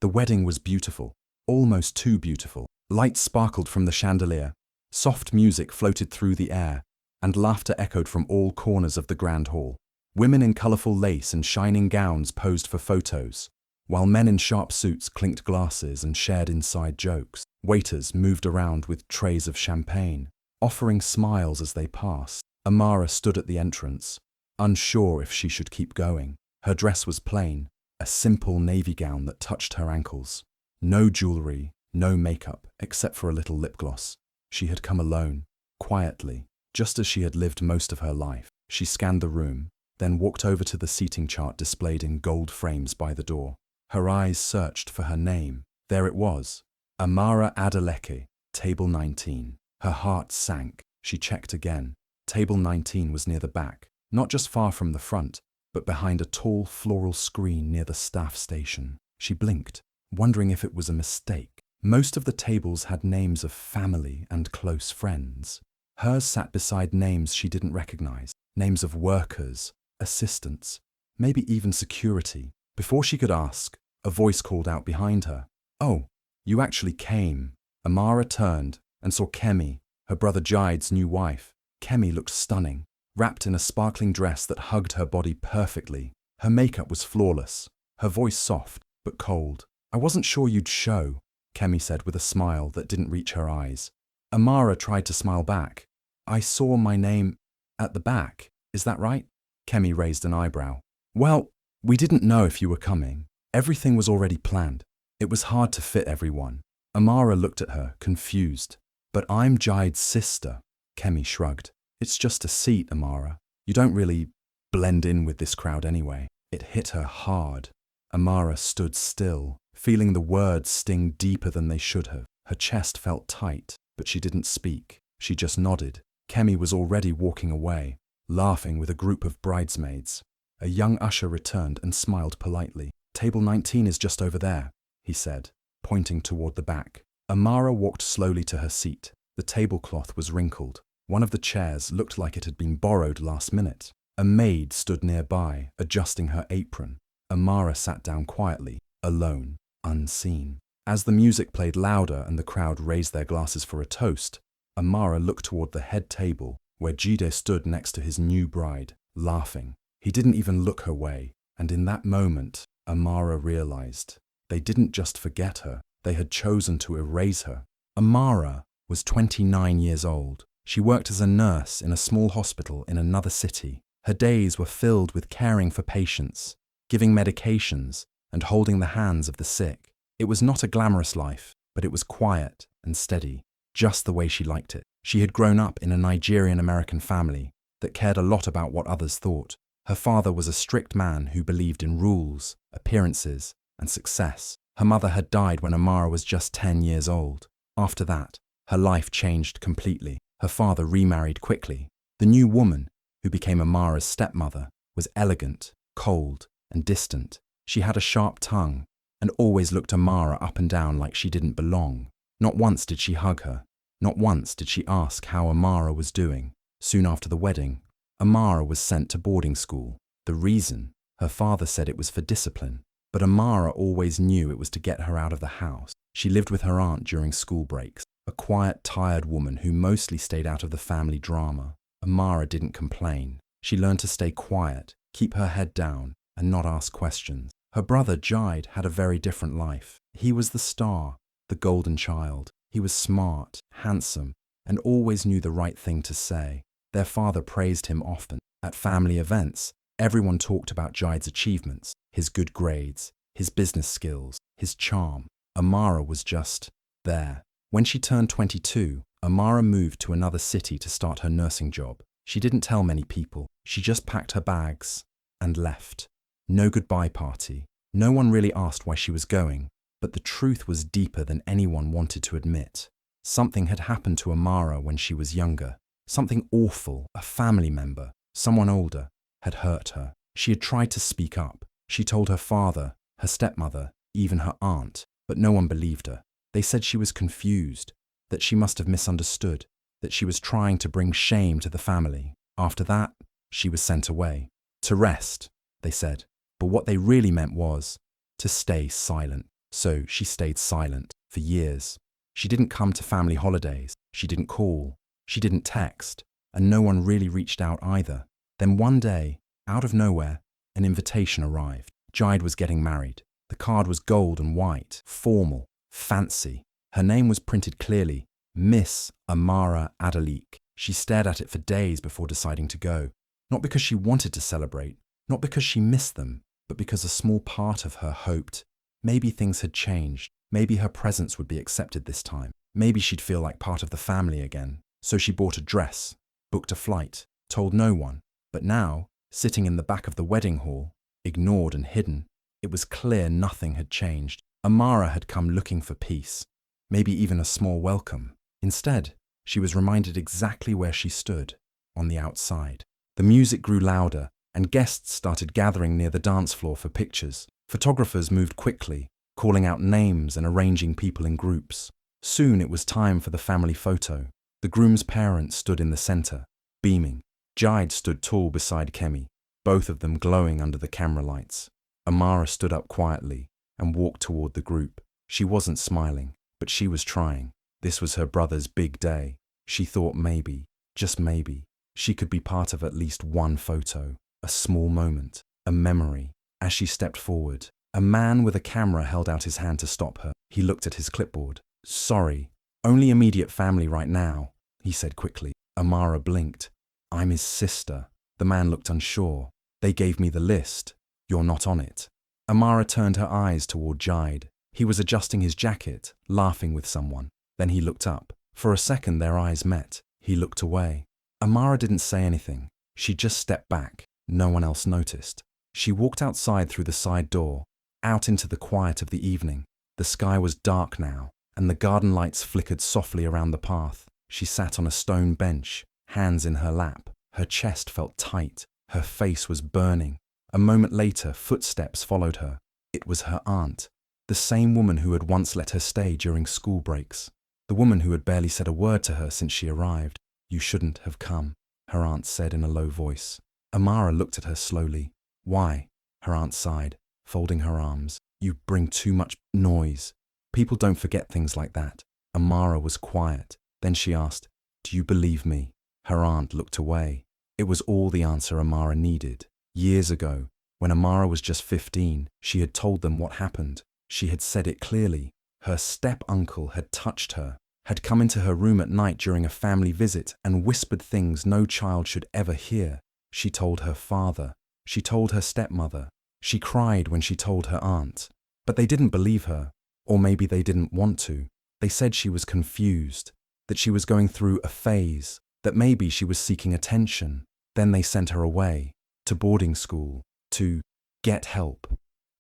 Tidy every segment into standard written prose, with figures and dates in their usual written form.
The wedding was beautiful, almost too beautiful. Lights sparkled from the chandelier, soft music floated through the air, and laughter echoed from all corners of the grand hall. Women in colourful lace and shining gowns posed for photos, while men in sharp suits clinked glasses and shared inside jokes. Waiters moved around with trays of champagne, offering smiles as they passed. Amara stood at the entrance, unsure if she should keep going. Her dress was plain, a simple navy gown that touched her ankles. No jewellery, no makeup, except for a little lip gloss. She had come alone, quietly, just as she had lived most of her life. She scanned the room, then walked over to the seating chart displayed in gold frames by the door. Her eyes searched for her name. There it was, Amara Adeleke, table 19. Her heart sank. She checked again. Table 19 was near the back, not just far from the front, but behind a tall floral screen near the staff station. She blinked, wondering if it was a mistake. Most of the tables had names of family and close friends. Hers sat beside names she didn't recognize, names of workers, assistants, maybe even security. Before she could ask, a voice called out behind her. "Oh, you actually came." Amara turned and saw Kemi, her brother Jaid's new wife. Kemi looked stunning, wrapped in a sparkling dress that hugged her body perfectly. Her makeup was flawless, her voice soft but cold. "I wasn't sure you'd show," Kemi said with a smile that didn't reach her eyes. Amara tried to smile back. "I saw my name at the back, is that right?" Kemi raised an eyebrow. "Well, we didn't know if you were coming. Everything was already planned. It was hard to fit everyone." Amara looked at her, confused. "But I'm Jaid's sister," Kemi shrugged. "It's just a seat, Amara. You don't really blend in with this crowd anyway." It hit her hard. Amara stood still, feeling the words sting deeper than they should have. Her chest felt tight, but she didn't speak. She just nodded. Kemi was already walking away, laughing with a group of bridesmaids. A young usher returned and smiled politely. "Table 19 is just over there," he said, pointing toward the back. Amara walked slowly to her seat. The tablecloth was wrinkled. One of the chairs looked like it had been borrowed last minute. A maid stood nearby, adjusting her apron. Amara sat down quietly, alone, unseen. As the music played louder and the crowd raised their glasses for a toast, Amara looked toward the head table, where Jide stood next to his new bride, laughing. He didn't even look her way, and in that moment, Amara realized they didn't just forget her, they had chosen to erase her. Amara was 29 years old. She worked as a nurse in a small hospital in another city. Her days were filled with caring for patients, giving medications, and holding the hands of the sick. It was not a glamorous life, but it was quiet and steady, just the way she liked it. She had grown up in a Nigerian American family that cared a lot about what others thought. Her father was a strict man who believed in rules, appearances, and success. Her mother had died when Amara was just 10 years old. After that, her life changed completely. Her father remarried quickly. The new woman, who became Amara's stepmother, was elegant, cold, and distant. She had a sharp tongue and always looked Amara up and down like she didn't belong. Not once did she hug her. Not once did she ask how Amara was doing. Soon after the wedding, Amara was sent to boarding school. The reason? Her father said it was for discipline, but Amara always knew it was to get her out of the house. She lived with her aunt during school breaks, a quiet, tired woman who mostly stayed out of the family drama. Amara didn't complain. She learned to stay quiet, keep her head down, and not ask questions. Her brother, Jaid, had a very different life. He was the star, the golden child. He was smart, handsome, and always knew the right thing to say. Their father praised him often. At family events, everyone talked about Jaid's achievements, his good grades, his business skills, his charm. Amara was just there. When she turned 22, Amara moved to another city to start her nursing job. She didn't tell many people. She just packed her bags and left. No goodbye party. No one really asked why she was going, but the truth was deeper than anyone wanted to admit. Something had happened to Amara when she was younger. Something awful. A family member, someone older, had hurt her. She had tried to speak up. She told her father, her stepmother, even her aunt, but no one believed her. They said she was confused, that she must have misunderstood, that she was trying to bring shame to the family. After that, she was sent away. To rest, they said, but what they really meant was to stay silent. So she stayed silent for years. She didn't come to family holidays. She didn't call. She didn't text. And no one really reached out either. Then one day, out of nowhere, an invitation arrived. Jide was getting married. The card was gold and white, formal, fancy. Her name was printed clearly, Miss Amara Adalik. She stared at it for days before deciding to go. Not because she wanted to celebrate, not because she missed them, but because a small part of her hoped maybe things had changed. Maybe her presence would be accepted this time. Maybe she'd feel like part of the family again. So she bought a dress, booked a flight, told no one. But now, sitting in the back of the wedding hall, ignored and hidden, it was clear nothing had changed. Amara had come looking for peace, maybe even a small welcome. Instead, she was reminded exactly where she stood, on the outside. The music grew louder, and guests started gathering near the dance floor for pictures. Photographers moved quickly, calling out names and arranging people in groups. Soon it was time for the family photo. The groom's parents stood in the center, beaming. Jide stood tall beside Kemi, both of them glowing under the camera lights. Amara stood up quietly and walked toward the group. She wasn't smiling, but she was trying. This was her brother's big day. She thought maybe, just maybe, she could be part of at least one photo, a small moment, a memory. As she stepped forward, a man with a camera held out his hand to stop her. He looked at his clipboard. "Sorry, only immediate family right now," he said quickly. Amara blinked. "I'm his sister." The man looked unsure. "They gave me the list. You're not on it." Amara turned her eyes toward Jide. He was adjusting his jacket, laughing with someone. Then he looked up. For a second their eyes met. He looked away. Amara didn't say anything. She just stepped back. No one else noticed. She walked outside through the side door, out into the quiet of the evening. The sky was dark now, and the garden lights flickered softly around the path. She sat on a stone bench, hands in her lap. Her chest felt tight. Her face was burning. A moment later, footsteps followed her. It was her aunt, the same woman who had once let her stay during school breaks. The woman who had barely said a word to her since she arrived. "You shouldn't have come," her aunt said in a low voice. Amara looked at her slowly. "Why?" Her aunt sighed, folding her arms. "You bring too much noise. People don't forget things like that." Amara was quiet. Then she asked, "Do you believe me?" Her aunt looked away. It was all the answer Amara needed. Years ago, when Amara was just 15, she had told them what happened. She had said it clearly. Her step-uncle had touched her, had come into her room at night during a family visit and whispered things no child should ever hear. She told her father. She told her stepmother. She cried when she told her aunt. But they didn't believe her, or maybe they didn't want to. They said she was confused, that she was going through a phase, that maybe she was seeking attention. Then they sent her away, to boarding school, to get help.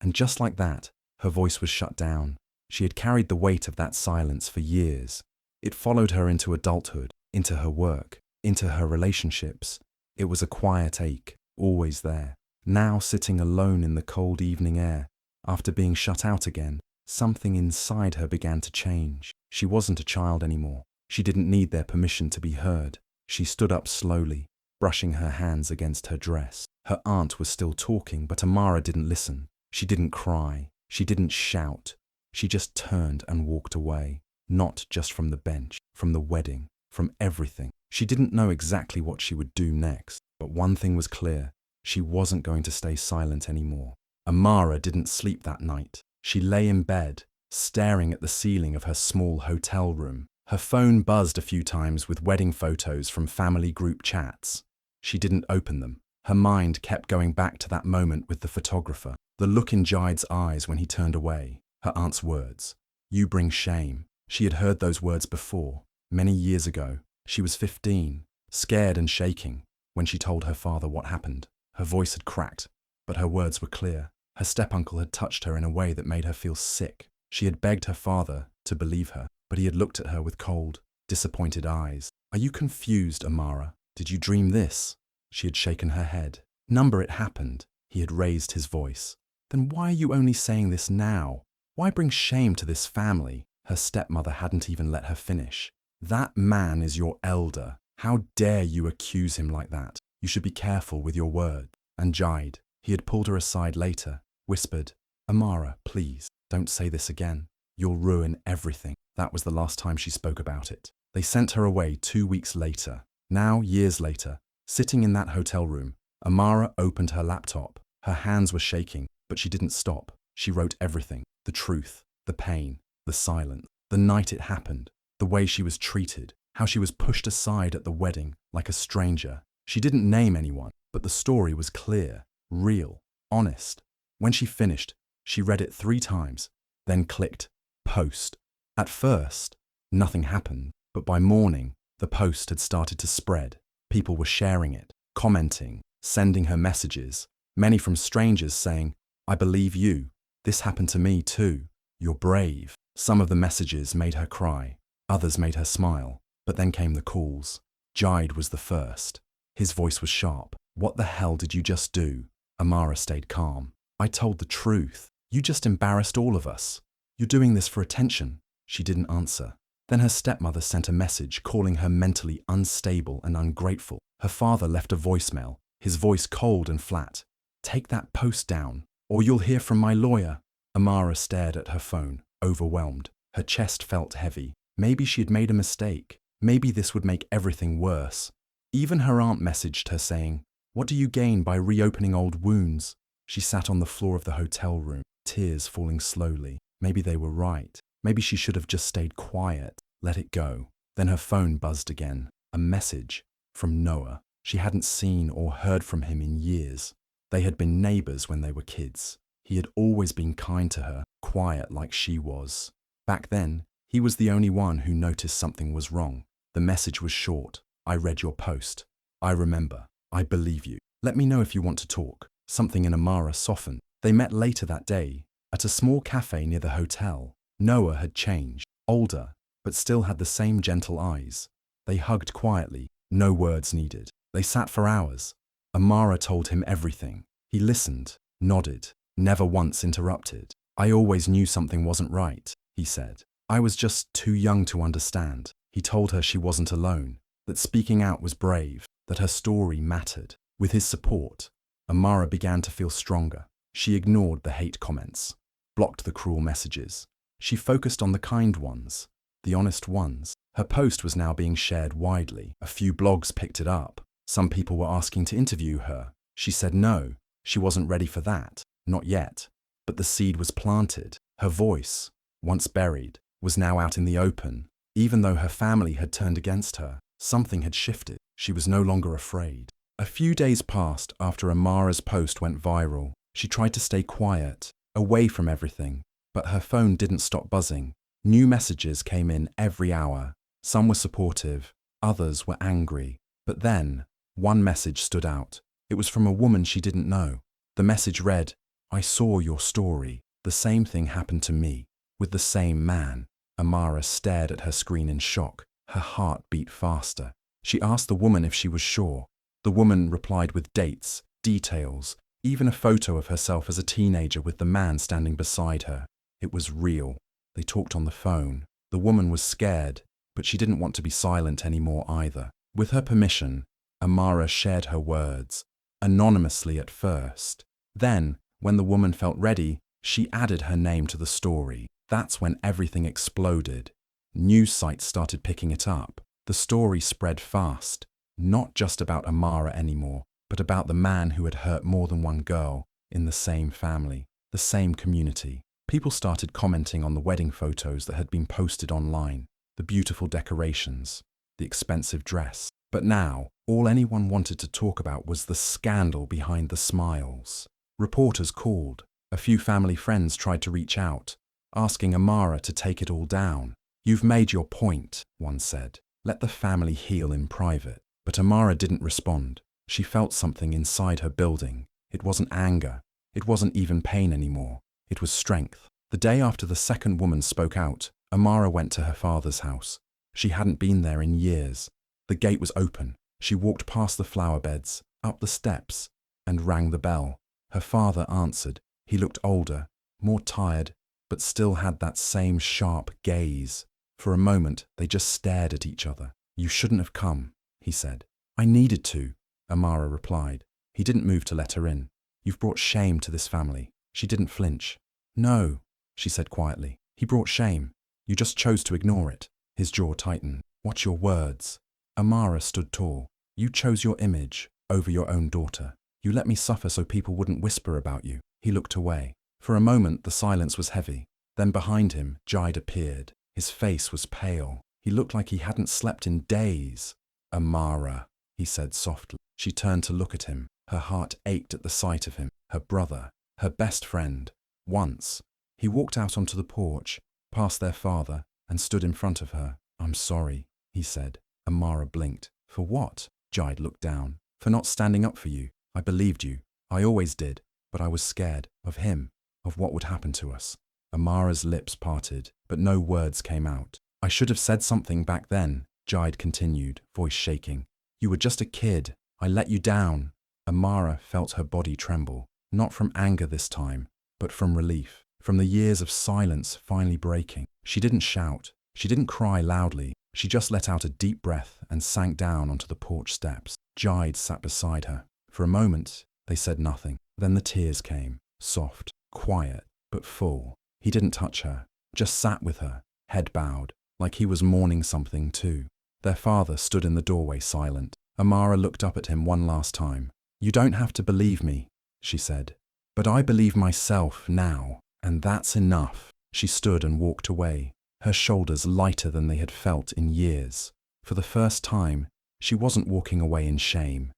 And just like that, her voice was shut down. She had carried the weight of that silence for years. It followed her into adulthood, into her work, into her relationships. It was a quiet ache, always there. Now sitting alone in the cold evening air, after being shut out again, something inside her began to change. She wasn't a child anymore. She didn't need their permission to be heard. She stood up slowly, brushing her hands against her dress. Her aunt was still talking, but Amara didn't listen. She didn't cry. She didn't shout. She just turned and walked away. Not just from the bench, from the wedding, from everything. She didn't know exactly what she would do next, but one thing was clear. She wasn't going to stay silent anymore. Amara didn't sleep that night. She lay in bed, staring at the ceiling of her small hotel room. Her phone buzzed a few times with wedding photos from family group chats. She didn't open them. Her mind kept going back to that moment with the photographer, the look in Jide's eyes when he turned away, her aunt's words. "You bring shame." She had heard those words before, many years ago. She was 15, scared and shaking, when she told her father what happened. Her voice had cracked, but her words were clear. Her step-uncle had touched her in a way that made her feel sick. She had begged her father to believe her, but he had looked at her with cold, disappointed eyes. "Are you confused, Amara? Did you dream this?" She had shaken her head. "Number it happened." He had raised his voice. "Then why are you only saying this now? Why bring shame to this family?" Her stepmother hadn't even let her finish. "That man is your elder. How dare you accuse him like that? You should be careful with your words." And Jide, he had pulled her aside later, whispered, "Amara, please, Don't say this again. You'll ruin everything. That was the last time she spoke about it. They sent her away 2 weeks later. Now, years later, sitting in that hotel room, Amara opened her laptop. Her hands were shaking, but she didn't stop. She wrote everything. The truth, the pain, the silence, the night it happened, the way she was treated, how she was pushed aside at the wedding like a stranger. She didn't name anyone, but the story was clear, real, honest. When she finished, she read it 3 times, then clicked post. At first, nothing happened, but by morning, the post had started to spread. People were sharing it, commenting, sending her messages, many from strangers saying, "I believe you. This happened to me too. You're brave." Some of the messages made her cry, others made her smile, but then came the calls. Jide was the first. His voice was sharp. "What the hell did you just do?" Amara stayed calm. "I told the truth. You just embarrassed all of us. You're doing this for attention." She didn't answer. Then her stepmother sent a message calling her mentally unstable and ungrateful. Her father left a voicemail, his voice cold and flat. "Take that post down, or you'll hear from my lawyer." Amara stared at her phone, overwhelmed. Her chest felt heavy. Maybe she had made a mistake. Maybe this would make everything worse. Even her aunt messaged her saying, "What do you gain by reopening old wounds?" She sat on the floor of the hotel room, tears falling slowly. Maybe they were right. Maybe she should have just stayed quiet, let it go. Then her phone buzzed again. A message from Noah. She hadn't seen or heard from him in years. They had been neighbors when they were kids. He had always been kind to her, quiet like she was. Back then, he was the only one who noticed something was wrong. The message was short. "I read your post. I remember. I believe you. Let me know if you want to talk." Something in Amara softened. They met later that day, at a small cafe near the hotel. Noah had changed, older, but still had the same gentle eyes. They hugged quietly, no words needed. They sat for hours. Amara told him everything. He listened, nodded, never once interrupted. "I always knew something wasn't right," he said. "I was just too young to understand." He told her she wasn't alone, that speaking out was brave, that her story mattered. With his support, Amara began to feel stronger. She ignored the hate comments, blocked the cruel messages. She focused on the kind ones, the honest ones. Her post was now being shared widely. A few blogs picked it up. Some people were asking to interview her. She said no, she wasn't ready for that, not yet. But the seed was planted. Her voice, once buried, was now out in the open. Even though her family had turned against her, something had shifted. She was no longer afraid. A few days passed after Amara's post went viral. She tried to stay quiet, away from everything, but her phone didn't stop buzzing. New messages came in every hour. Some were supportive, others were angry. But then, one message stood out. It was from a woman she didn't know. The message read, "I saw your story. The same thing happened to me, with the same man." Amara stared at her screen in shock. Her heart beat faster. She asked the woman if she was sure. The woman replied with dates, details, even a photo of herself as a teenager with the man standing beside her. It was real. They talked on the phone. The woman was scared, but she didn't want to be silent anymore either. With her permission, Amara shared her words, anonymously at first. Then, when the woman felt ready, she added her name to the story. That's when everything exploded. News sites started picking it up. The story spread fast, not just about Amara anymore, but about the man who had hurt more than one girl in the same family, the same community. People started commenting on the wedding photos that had been posted online, the beautiful decorations, the expensive dress. But now, all anyone wanted to talk about was the scandal behind the smiles. Reporters called. A few family friends tried to reach out, asking Amara to take it all down. "You've made your point," one said. "Let the family heal in private." But Amara didn't respond. She felt something inside her building. It wasn't anger. It wasn't even pain anymore. It was strength. The day after the second woman spoke out, Amara went to her father's house. She hadn't been there in years. The gate was open. She walked past the flower beds, up the steps, and rang the bell. Her father answered. He looked older, more tired, but still had that same sharp gaze. For a moment, they just stared at each other. "You shouldn't have come," he said. "I needed to," Amara replied. He didn't move to let her in. "You've brought shame to this family." She didn't flinch. "No," she said quietly. He brought shame. You just chose to ignore it. His jaw tightened. Watch your words. Amara stood tall. You chose your image over your own daughter. You let me suffer so people wouldn't whisper about you. He looked away. For a moment, the silence was heavy. Then behind him, Jide appeared. His face was pale. He looked like he hadn't slept in days. Amara, he said softly. She turned to look at him. Her heart ached at the sight of him. Her brother, her best friend. Once. He walked out onto the porch, past their father, and stood in front of her. I'm sorry, he said. Amara blinked. For what? Jide looked down. For not standing up for you. I believed you. I always did. But I was scared of him, of what would happen to us. Amara's lips parted, but no words came out. I should have said something back then, Jide continued, voice shaking. You were just a kid. I let you down. Amara felt her body tremble, not from anger this time, but from relief, from the years of silence finally breaking. She didn't shout. She didn't cry loudly. She just let out a deep breath and sank down onto the porch steps. Jide sat beside her. For a moment, they said nothing. Then the tears came, soft, quiet, but full. He didn't touch her, just sat with her, head bowed, like he was mourning something too. Their father stood in the doorway silent. Amara looked up at him one last time. You don't have to believe me, she said. But I believe myself now, and that's enough. She stood and walked away, her shoulders lighter than they had felt in years. For the first time, she wasn't walking away in shame.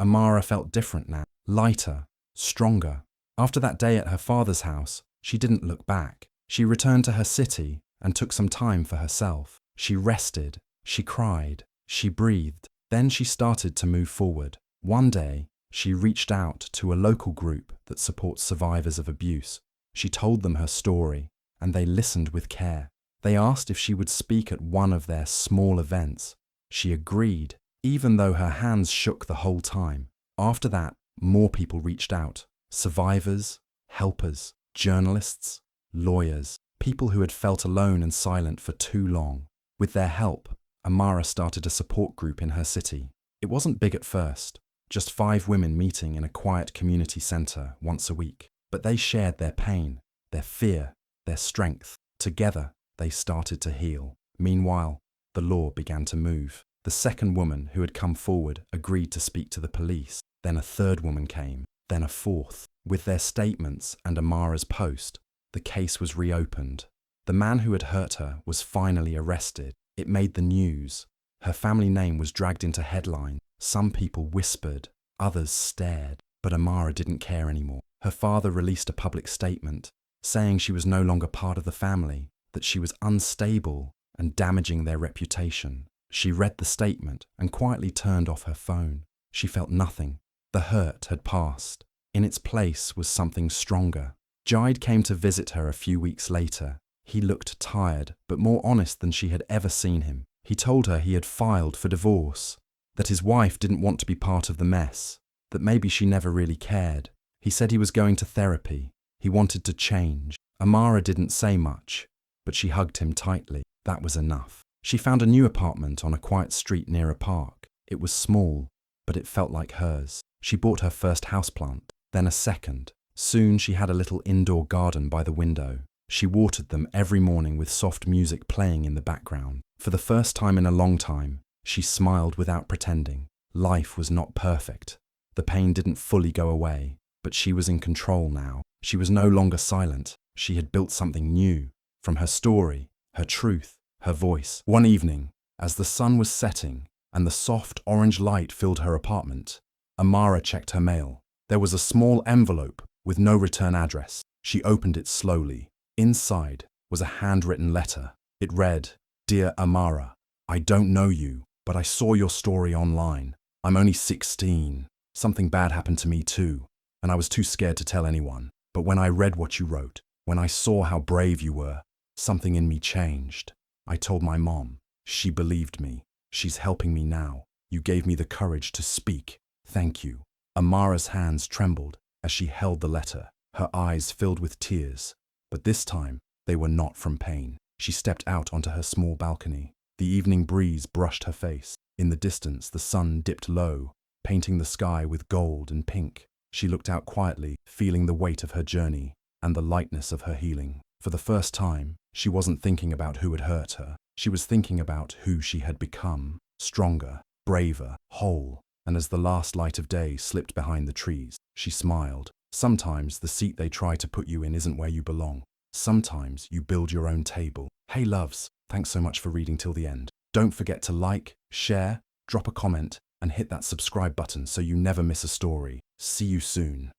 Amara felt different now, lighter, stronger. After that day at her father's house, she didn't look back. She returned to her city and took some time for herself. She rested, she cried, she breathed. Then she started to move forward. One day, she reached out to a local group that supports survivors of abuse. She told them her story, and they listened with care. They asked if she would speak at one of their small events. She agreed, even though her hands shook the whole time. After that, more people reached out. Survivors, helpers, journalists, lawyers, people who had felt alone and silent for too long. With their help, Amara started a support group in her city. It wasn't big at first, just 5 women meeting in a quiet community center once a week. But they shared their pain, their fear, their strength. Together, they started to heal. Meanwhile, the law began to move. The second woman who had come forward agreed to speak to the police. Then a third woman came, then a fourth. With their statements and Amara's post, the case was reopened. The man who had hurt her was finally arrested. It made the news. Her family name was dragged into headlines. Some people whispered, others stared, but Amara didn't care anymore. Her father released a public statement, saying she was no longer part of the family, that she was unstable and damaging their reputation. She read the statement and quietly turned off her phone. She felt nothing. The hurt had passed. In its place was something stronger. Jide came to visit her a few weeks later. He looked tired, but more honest than she had ever seen him. He told her he had filed for divorce, that his wife didn't want to be part of the mess, that maybe she never really cared. He said he was going to therapy. He wanted to change. Amara didn't say much, but she hugged him tightly. That was enough. She found a new apartment on a quiet street near a park. It was small, but it felt like hers. She bought her first houseplant, then a second. Soon she had a little indoor garden by the window. She watered them every morning with soft music playing in the background. For the first time in a long time, she smiled without pretending. Life was not perfect. The pain didn't fully go away, but she was in control now. She was no longer silent. She had built something new. From her story, her truth, her voice. One evening, as the sun was setting and the soft orange light filled her apartment, Amara checked her mail. There was a small envelope with no return address. She opened it slowly. Inside was a handwritten letter. It read, "Dear Amara, I don't know you, but I saw your story online. I'm only 16. Something bad happened to me too, and I was too scared to tell anyone. But when I read what you wrote, when I saw how brave you were, something in me changed. I told my mom. She believed me. She's helping me now. You gave me the courage to speak. Thank you." Amara's hands trembled as she held the letter. Her eyes filled with tears, but this time they were not from pain. She stepped out onto her small balcony. The evening breeze brushed her face. In the distance, the sun dipped low, painting the sky with gold and pink. She looked out quietly, feeling the weight of her journey and the lightness of her healing. For the first time, she wasn't thinking about who had hurt her. She was thinking about who she had become, stronger, braver, whole. And as the last light of day slipped behind the trees, she smiled. Sometimes the seat they try to put you in isn't where you belong. Sometimes you build your own table. Hey loves, thanks so much for reading till the end. Don't forget to like, share, drop a comment, and hit that subscribe button so you never miss a story. See you soon.